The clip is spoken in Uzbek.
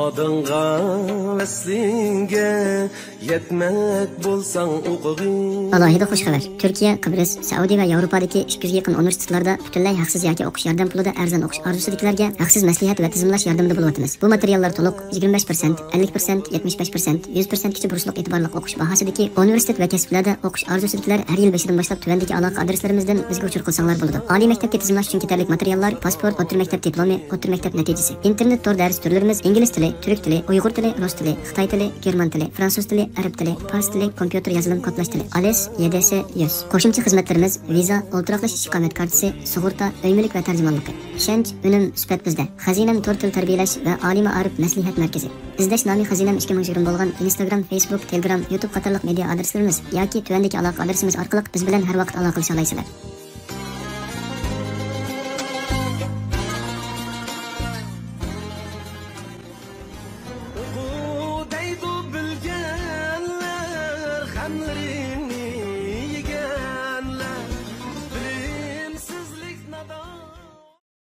Adınğa veslinge yetmek bolsan o'qig'ing. Alohida xush xabar. Turkiya, Kıbrıs, Saudiya va Yevropadagi 200 ga yaqin universitetlarda butunlay haqsiz yoki o'qish yordam pulida arzon o'qish orzusidagilarga haqsiz maslahat va tizimlash yordamida bo'lyapmiz. Bu materiallar to'liq 25%, 50%, 75%, 100% kichik bursliq e'tiborli o'qish bahosidagi universitet va kasblarda o'qish orzusidagilar har yil 5-dan boshlab tuvandagi aloqa adreslarimizdan bizga uchur qilsanglar bo'ladi. Oliy maktabga tizimlash uchun ketarli materiallar: pasport, o'rta maktab diplomi, o'rta maktab natijasi, internet tor dars turlarimiz ingliz tili, turk tili, uyg'ur tili, rus tili, xitoy tili, german tili, fransuz tili, arab tili, fars tili, kompyuter yozilim kodlash tili, ALES, YDS, YÖS. Qo'shimcha xizmatlarimiz: viza, o'ltiroqlash istiqomat kartasi, sug'urta, uy-mulk va tarjimonligi. Ishonch, unum, sifat bizda. Xazinam tor til tarbiyalash va oliy ma'arif maslahat markazi. Izlash nomi Xazinam 2020 bo'lgan Instagram, Facebook, Telegram, YouTube qatorliq media adreslarimiz yoki tuvandagi aloqa adresimiz orqali biz bilan har vaqt aloqa qilisha olasizlar.